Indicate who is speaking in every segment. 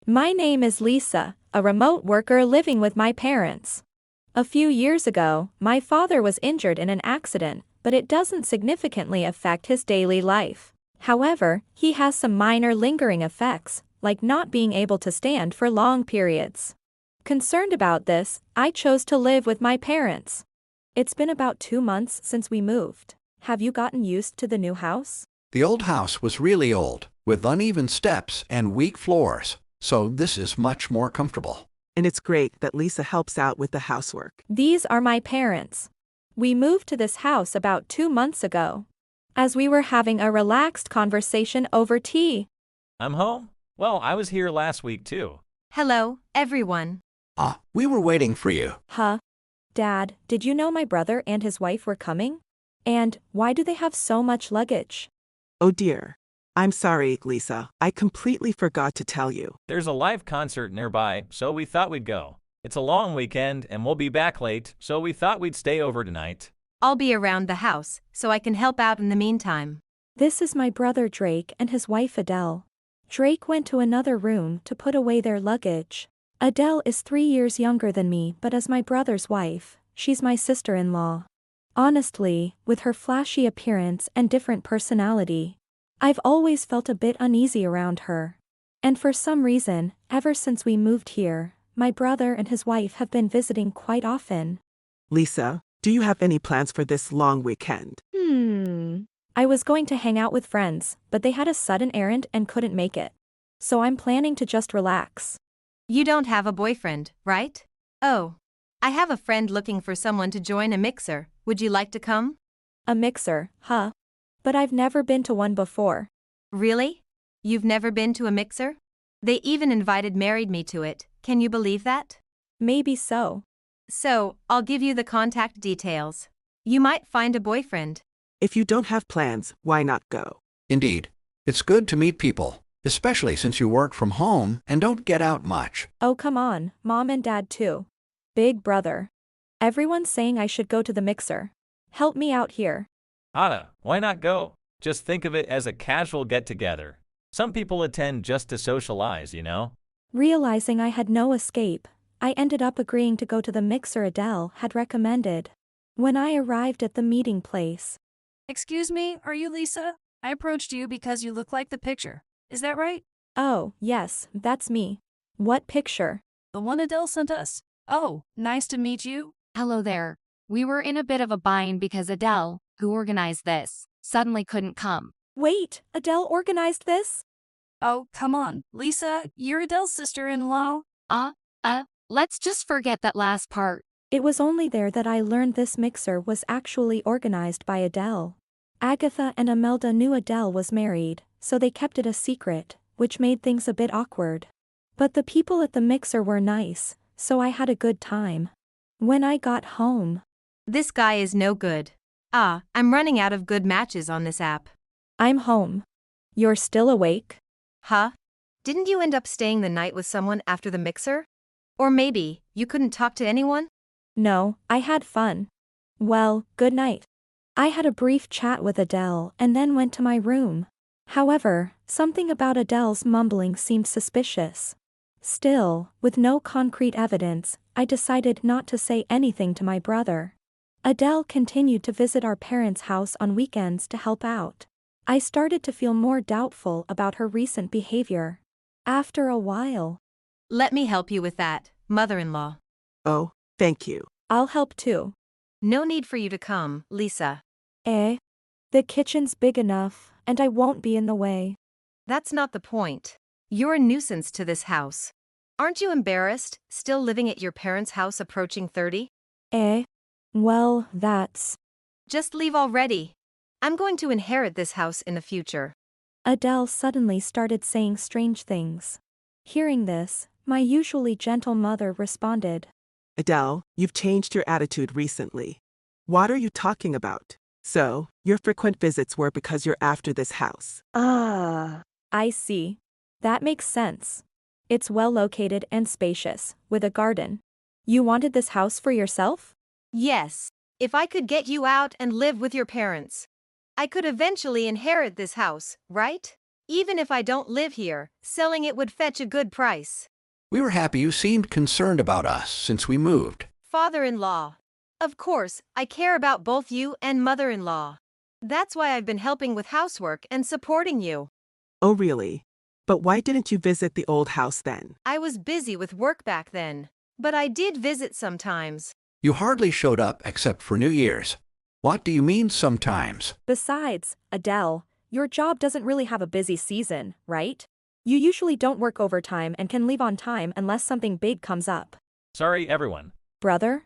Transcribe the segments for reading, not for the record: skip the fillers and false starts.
Speaker 1: My name is Lisa, a remote worker living with my parents. A few years ago, my father was injured in an accident, but it doesn't significantly affect his daily life. However, he has some minor lingering effects, like not being able to stand for long periods. Concerned about this, I chose to live with my parents. It's been about 2 months since we moved. Have you gotten used to the new house?
Speaker 2: The old house was really old, with uneven steps and weak floors, so this is much more comfortable.
Speaker 3: And it's great that Lisa helps out with the housework.
Speaker 1: These are my parents. We moved to this house about 2 months ago. As we were having a relaxed conversation over tea.
Speaker 4: I'm home? Well, I was here last week too.
Speaker 5: Hello, everyone.
Speaker 2: We were waiting for you.
Speaker 1: Huh? Dad, did you know my brother and his wife were coming? And why do they have so much luggage?
Speaker 3: Oh dear. I'm sorry, Lisa. I completely forgot to tell you.
Speaker 4: There's a live concert nearby, so we thought we'd go. It's a long weekend and we'll be back late, so we thought we'd stay over tonight.
Speaker 5: I'll be around the house, so I can help out in the meantime.
Speaker 1: This is my brother Drake and his wife Adele. Drake went to another room to put away their luggage. Adele is 3 years younger than me, but as my brother's wife, she's my sister-in-law. Honestly, with her flashy appearance and different personality, I've always felt a bit uneasy around her. And for some reason, ever since we moved here, my brother and his wife have been visiting quite often.
Speaker 3: Lisa, do you have any plans for this long weekend?
Speaker 1: I was going to hang out with friends, but they had a sudden errand and couldn't make it. So I'm planning to just relax.
Speaker 5: You don't have a boyfriend, right? Oh. I have a friend looking for someone to join a mixer. Would you like to come?
Speaker 1: A mixer, huh? But I've never been to one before.
Speaker 5: Really? You've never been to a mixer? They even married me to it. Can you believe that?
Speaker 1: Maybe so.
Speaker 5: So, I'll give you the contact details. You might find a boyfriend.
Speaker 3: If you don't have plans, why not go?
Speaker 2: Indeed. It's good to meet people, especially since you work from home and don't get out much.
Speaker 1: Oh come on, Mom and Dad too. Big brother. Everyone's saying I should go to the mixer. Help me out here.
Speaker 4: Anna, why not go? Just think of it as a casual get-together. Some people attend just to socialize, you know?
Speaker 1: Realizing I had no escape, I ended up agreeing to go to the mixer Adele had recommended. When I arrived at the meeting place.
Speaker 6: Excuse me, are you Lisa? I approached you because you look like the picture. Is that right?
Speaker 1: Oh, yes, that's me. What picture?
Speaker 6: The one Adele sent us. Oh, nice to meet you.
Speaker 7: Hello there. We were in a bit of a bind because Adele, who organized this, suddenly couldn't come.
Speaker 1: Wait, Adele organized this?
Speaker 6: Oh, come on. Lisa, you're Adele's sister-in-law.
Speaker 7: Let's just forget that last part.
Speaker 1: It was only there that I learned this mixer was actually organized by Adele. Agatha and Imelda knew Adele was married, so they kept it a secret, which made things a bit awkward. But the people at the mixer were nice, so I had a good time. When I got home.
Speaker 5: This guy is no good. I'm running out of good matches on this app.
Speaker 1: I'm home. You're still awake?
Speaker 5: Huh? Didn't you end up staying the night with someone after the mixer? Or maybe, you couldn't talk to anyone?
Speaker 1: No, I had fun. Well, good night. I had a brief chat with Adele and then went to my room. However, something about Adele's mumbling seemed suspicious. Still, with no concrete evidence, I decided not to say anything to my brother. Adele continued to visit our parents' house on weekends to help out. I started to feel more doubtful about her recent behavior. After a while.
Speaker 5: Let me help you with that, mother-in-law.
Speaker 3: Oh, thank you.
Speaker 1: I'll help too.
Speaker 5: No need for you to come, Lisa.
Speaker 1: The kitchen's big enough, and I won't be in the way.
Speaker 5: That's not the point. You're a nuisance to this house. Aren't you embarrassed, still living at your parents' house approaching 30?
Speaker 1: Well, that's...
Speaker 5: Just leave already. I'm going to inherit this house in the future.
Speaker 1: Adele suddenly started saying strange things. Hearing this, my usually gentle mother responded.
Speaker 3: Adele, you've changed your attitude recently. What are you talking about? So, your frequent visits were because you're after this house.
Speaker 1: I see. That makes sense. It's well located and spacious, with a garden. You wanted this house for yourself?
Speaker 5: Yes. If I could get you out and live with your parents, I could eventually inherit this house, right? Even if I don't live here, selling it would fetch a good price.
Speaker 2: We were happy you seemed concerned about us since we moved.
Speaker 5: Father-in-law. Of course, I care about both you and mother-in-law. That's why I've been helping with housework and supporting you.
Speaker 3: Oh, really? But why didn't you visit the old house then?
Speaker 5: I was busy with work back then. But I did visit sometimes.
Speaker 2: You hardly showed up except for New Year's. What do you mean sometimes?
Speaker 1: Besides, Adele, your job doesn't really have a busy season, right? You usually don't work overtime and can leave on time unless something big comes up.
Speaker 4: Sorry, everyone.
Speaker 1: Brother?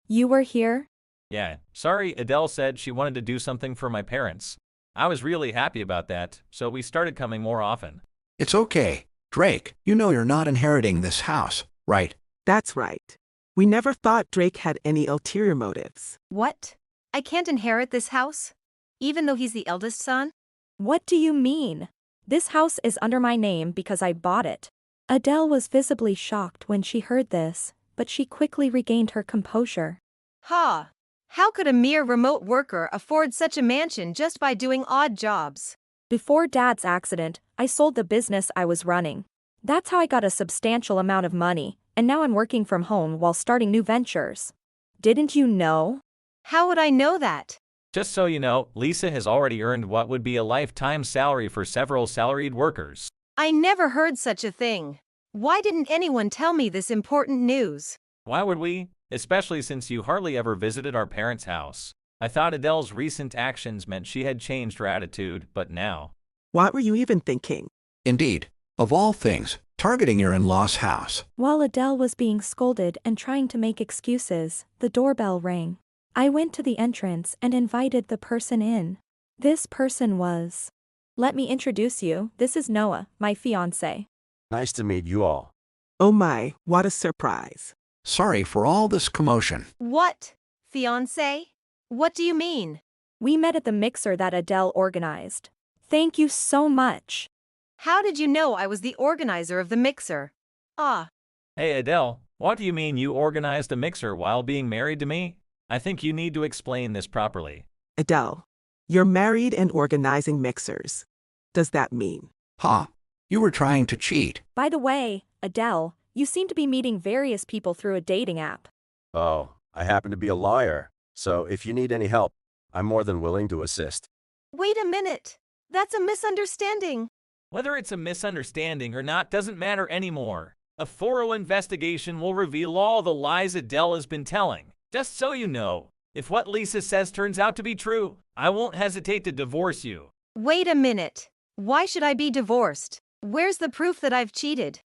Speaker 1: You were here?
Speaker 4: Yeah, sorry, Adele said she wanted to do something for my parents. I was really happy about that, so we started coming more often.
Speaker 2: It's okay. Drake, you know you're not inheriting this house, right?
Speaker 3: That's right. We never thought Drake had any ulterior motives.
Speaker 5: What? I can't inherit this house? Even though he's the eldest son?
Speaker 1: What do you mean? This house is under my name because I bought it. Adele was visibly shocked when she heard this, but she quickly regained her composure.
Speaker 5: Ha! How could a mere remote worker afford such a mansion just by doing odd jobs?
Speaker 1: Before Dad's accident, I sold the business I was running. That's how I got a substantial amount of money, and now I'm working from home while starting new ventures. Didn't you know?
Speaker 5: How would I know that?
Speaker 4: Just so you know, Lisa has already earned what would be a lifetime salary for several salaried workers.
Speaker 5: I never heard such a thing. Why didn't anyone tell me this important news?
Speaker 4: Why would we? Especially since you hardly ever visited our parents' house. I thought Adele's recent actions meant she had changed her attitude, but now.
Speaker 3: What were you even thinking?
Speaker 2: Indeed. Of all things, targeting your in-laws' house.
Speaker 1: While Adele was being scolded and trying to make excuses, the doorbell rang. I went to the entrance and invited the person in. This person was. Let me introduce you, this is Noah, my fiance.
Speaker 8: Nice to meet you all.
Speaker 3: Oh my, what a surprise.
Speaker 2: Sorry for all this commotion.
Speaker 5: What? Fiance? What do you mean?
Speaker 1: We met at the mixer that Adele organized. Thank you so much.
Speaker 5: How did you know I was the organizer of the mixer? Ah.
Speaker 4: Hey Adele, what do you mean you organized a mixer while being married to me? I think you need to explain this properly.
Speaker 3: Adele, you're married and organizing mixers. Does that mean?
Speaker 2: Ha! You were trying to cheat.
Speaker 1: By the way, Adele, you seem to be meeting various people through a dating app.
Speaker 8: Oh, I happen to be a lawyer, so if you need any help, I'm more than willing to assist.
Speaker 5: Wait a minute. That's a misunderstanding.
Speaker 4: Whether it's a misunderstanding or not doesn't matter anymore. A thorough investigation will reveal all the lies Adele has been telling. Just so you know, if what Lisa says turns out to be true, I won't hesitate to divorce you.
Speaker 5: Wait a minute. Why should I be divorced? Where's the proof that I've cheated?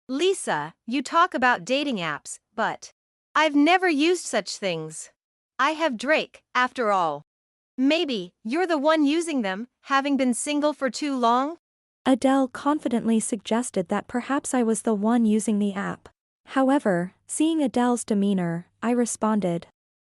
Speaker 5: Lisa, you talk about dating apps, but I've never used such things. I have Drake, after all. Maybe you're the one using them, having been single for too long?
Speaker 1: Adele confidently suggested that perhaps I was the one using the app. However, seeing Adele's demeanor, I responded.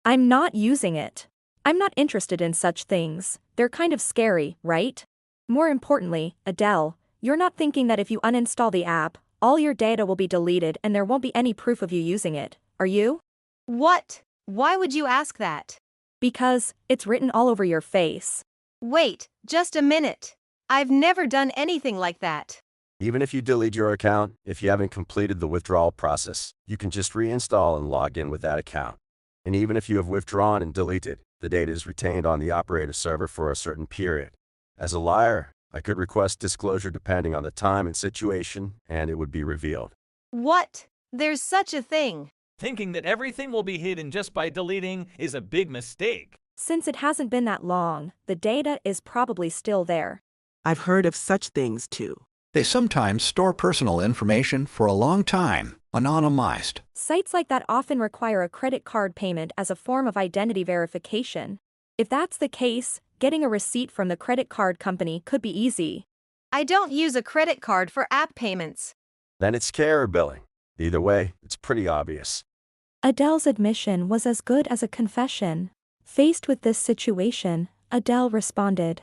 Speaker 1: I'm not using it. I'm not interested in such things. They're kind of scary, right? More importantly, Adele, you're not thinking that if you uninstall the app, all your data will be deleted and there won't be any proof of you using it, are you?
Speaker 5: What? Why would you ask that?
Speaker 1: Because it's written all over your face.
Speaker 5: Wait, just a minute. I've never done anything like that.
Speaker 8: Even if you delete your account, if you haven't completed the withdrawal process, you can just reinstall and log in with that account. And even if you have withdrawn and deleted, the data is retained on the operator server for a certain period. As a liar, I could request disclosure depending on the time and situation, and it would be revealed.
Speaker 5: What? There's such a thing.
Speaker 4: Thinking that everything will be hidden just by deleting is a big mistake.
Speaker 1: Since it hasn't been that long, the data is probably still there.
Speaker 3: I've heard of such things too.
Speaker 2: They sometimes store personal information for a long time, anonymized.
Speaker 1: Sites like that often require a credit card payment as a form of identity verification. If that's the case, getting a receipt from the credit card company could be easy.
Speaker 5: I don't use a credit card for app payments.
Speaker 8: Then it's care or billing. Either way, it's pretty obvious.
Speaker 1: Adele's admission was as good as a confession. Faced with this situation, Adele responded.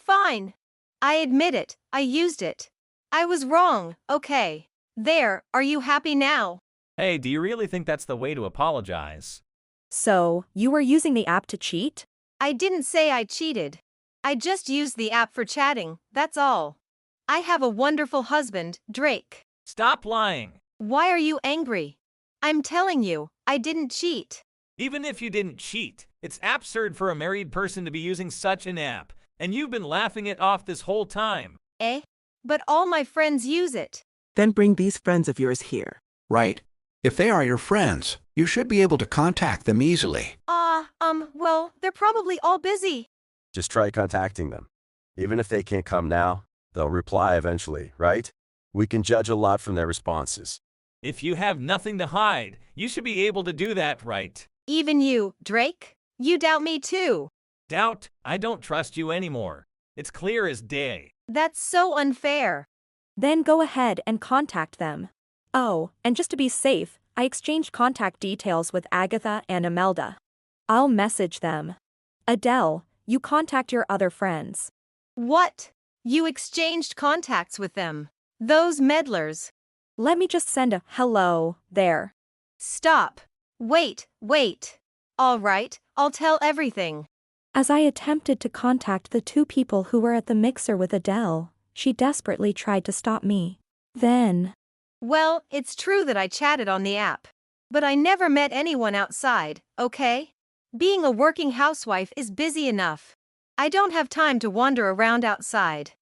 Speaker 5: Fine. I admit it, I used it. I was wrong, okay. There, are you happy now?
Speaker 4: Hey, do you really think that's the way to apologize?
Speaker 1: So, you were using the app to cheat?
Speaker 5: I didn't say I cheated. I just used the app for chatting, that's all. I have a wonderful husband, Drake.
Speaker 4: Stop lying.
Speaker 5: Why are you angry? I'm telling you, I didn't cheat.
Speaker 4: Even if you didn't cheat, it's absurd for a married person to be using such an app, and you've been laughing it off this whole time.
Speaker 5: Eh? But all my friends use it.
Speaker 3: Then bring these friends of yours here.
Speaker 2: Right. If they are your friends, you should be able to contact them easily.
Speaker 5: Well, they're probably all busy.
Speaker 8: Just try contacting them. Even if they can't come now, they'll reply eventually, right? We can judge a lot from their responses.
Speaker 4: If you have nothing to hide, you should be able to do that, right?
Speaker 5: Even you, Drake? You doubt me too.
Speaker 4: Doubt? I don't trust you anymore. It's clear as day.
Speaker 5: That's so unfair.
Speaker 1: Then go ahead and contact them. Oh, and just to be safe, I exchanged contact details with Agatha and Imelda. I'll message them. Adele, you contact your other friends.
Speaker 5: What? You exchanged contacts with them. Those meddlers.
Speaker 1: Let me just send a hello there.
Speaker 5: Stop. Wait. All right, I'll tell everything.
Speaker 1: As I attempted to contact the two people who were at the mixer with Adele, she desperately tried to stop me. Then,
Speaker 5: Well, it's true that I chatted on the app. But I never met anyone outside, okay? Being a working housewife is busy enough. I don't have time to wander around outside.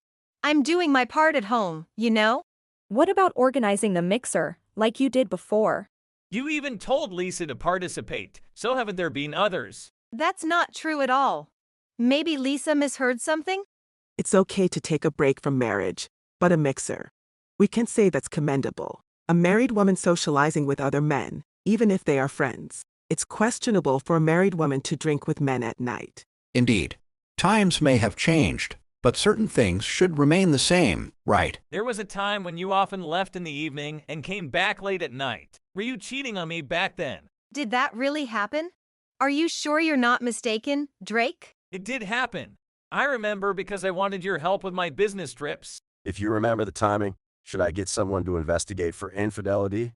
Speaker 5: I'm doing my part at home, you know?
Speaker 1: what about organizing the mixer, like you did before?
Speaker 4: You even told Lisa to participate, so haven't there been others?
Speaker 5: That's not true at all. Maybe Lisa misheard something?
Speaker 3: It's okay to take a break from marriage, but a mixer. We can say that's commendable. A married woman socializing with other men, even if they are friends. It's questionable for a married woman to drink with men at night.
Speaker 2: Indeed. Times may have changed, but certain things should remain the same, right?
Speaker 4: There was a time when you often left in the evening and came back late at night. Were you cheating on me back then?
Speaker 5: Did that really happen? Are you sure you're not mistaken, Drake?
Speaker 4: It did happen. I remember because I wanted your help with my business trips.
Speaker 8: If you remember the timing, should I get someone to investigate for infidelity?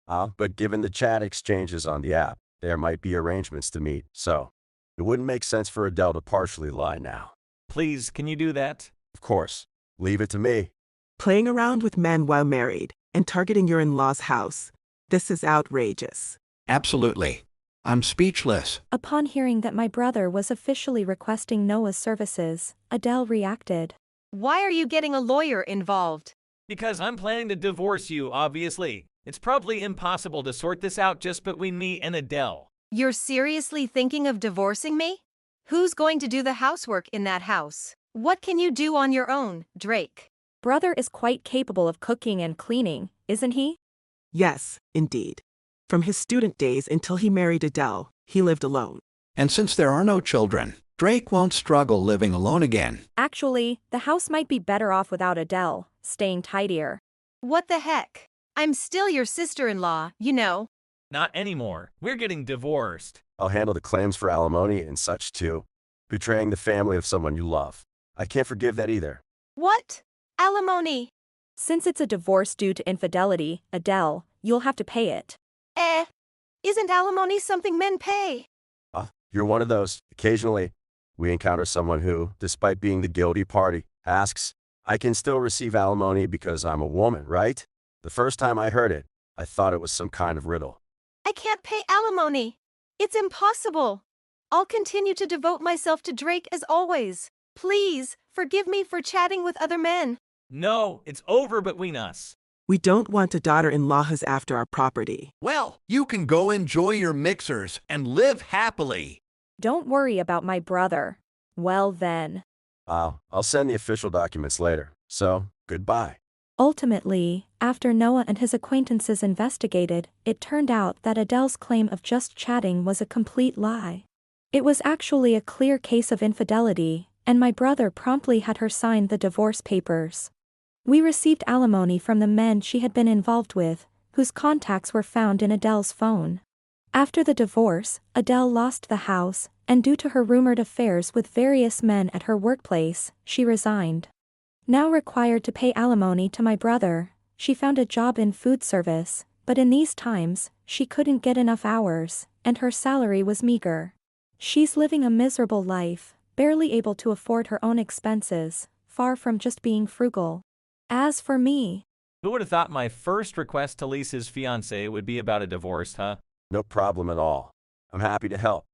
Speaker 8: But given the chat exchanges on the app, there might be arrangements to meet, so it wouldn't make sense for Adele to partially lie now.
Speaker 4: Please, can you do that?
Speaker 8: Of course. Leave it to me.
Speaker 3: Playing around with men while married and targeting your in-laws' house. This is outrageous.
Speaker 2: Absolutely. I'm speechless.
Speaker 1: Upon hearing that my brother was officially requesting Noah's services, Adele reacted.
Speaker 5: Why are you getting a lawyer involved?
Speaker 4: Because I'm planning to divorce you, obviously. It's probably impossible to sort this out just between me and Adele.
Speaker 5: You're seriously thinking of divorcing me? Who's going to do the housework in that house? What can you do on your own, Drake?
Speaker 1: Brother is quite capable of cooking and cleaning, isn't he?
Speaker 3: Yes, indeed. From his student days until he married Adele, he lived alone.
Speaker 2: And since there are no children, Drake won't struggle living alone again.
Speaker 1: Actually, the house might be better off without Adele, staying tidier.
Speaker 5: What the heck? I'm still your sister-in-law, you know.
Speaker 4: Not anymore. We're getting divorced.
Speaker 8: I'll handle the claims for alimony and such too. Betraying the family of someone you love. I can't forgive that either.
Speaker 5: What? Alimony?
Speaker 1: Since it's a divorce due to infidelity, Adele, you'll have to pay it.
Speaker 5: Isn't alimony something men pay?
Speaker 8: You're one of those. Occasionally, we encounter someone who, despite being the guilty party, asks, I can still receive alimony because I'm a woman, right? The first time I heard it, I thought it was some kind of riddle.
Speaker 5: I can't pay alimony. It's impossible. I'll continue to devote myself to Drake as always. Please, forgive me for chatting with other men.
Speaker 4: No, it's over between us.
Speaker 3: We don't want a daughter-in-law who's after our property.
Speaker 2: Well, you can go enjoy your mixers and live happily.
Speaker 1: Don't worry about my brother. Well then.
Speaker 8: I'll send the official documents later. So, goodbye.
Speaker 1: Ultimately, after Noah and his acquaintances investigated, it turned out that Adele's claim of just chatting was a complete lie. It was actually a clear case of infidelity, and my brother promptly had her sign the divorce papers. We received alimony from the men she had been involved with, whose contacts were found in Adele's phone. After the divorce, Adele lost the house, and due to her rumored affairs with various men at her workplace, she resigned. Now required to pay alimony to my brother, she found a job in food service, but in these times, she couldn't get enough hours, and her salary was meager. She's living a miserable life, barely able to afford her own expenses, far from just being frugal. As for me,
Speaker 4: Who would have thought my first request to Lisa's fiance would be about a divorce, huh?
Speaker 8: No problem at all. I'm happy to help.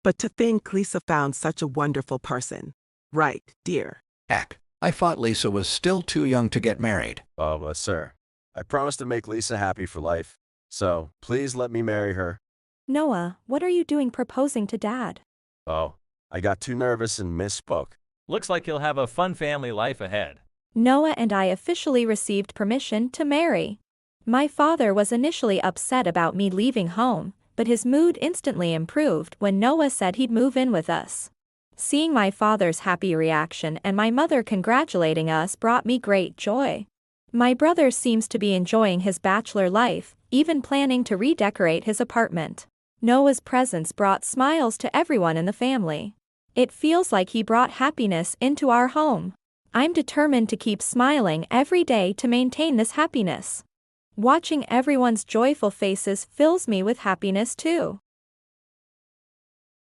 Speaker 3: But to think Lisa found such a wonderful person. Right, dear.
Speaker 2: Heck, I thought Lisa was still too young to get married.
Speaker 8: Oh, sir. I promise to make Lisa happy for life. So, please let me marry her.
Speaker 1: Noah, what are you doing proposing to Dad?
Speaker 8: Oh, I got too nervous and misspoke.
Speaker 4: Looks like you'll have a fun family life ahead.
Speaker 1: Noah and I officially received permission to marry. My father was initially upset about me leaving home, but his mood instantly improved when Noah said he'd move in with us. Seeing my father's happy reaction and my mother congratulating us brought me great joy. My brother seems to be enjoying his bachelor life, even planning to redecorate his apartment. Noah's presence brought smiles to everyone in the family. It feels like he brought happiness into our home. I'm determined to keep smiling every day to maintain this happiness. Watching everyone's joyful faces fills me with happiness too.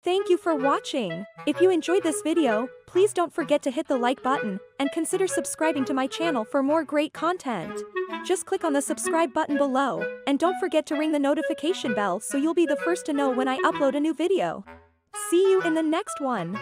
Speaker 1: Thank you for watching. If you enjoyed this video, please don't forget to hit the like button and consider subscribing to my channel for more great content. Just click on the subscribe button below and don't forget to ring the notification bell so you'll be the first to know when I upload a new video. See you in the next one.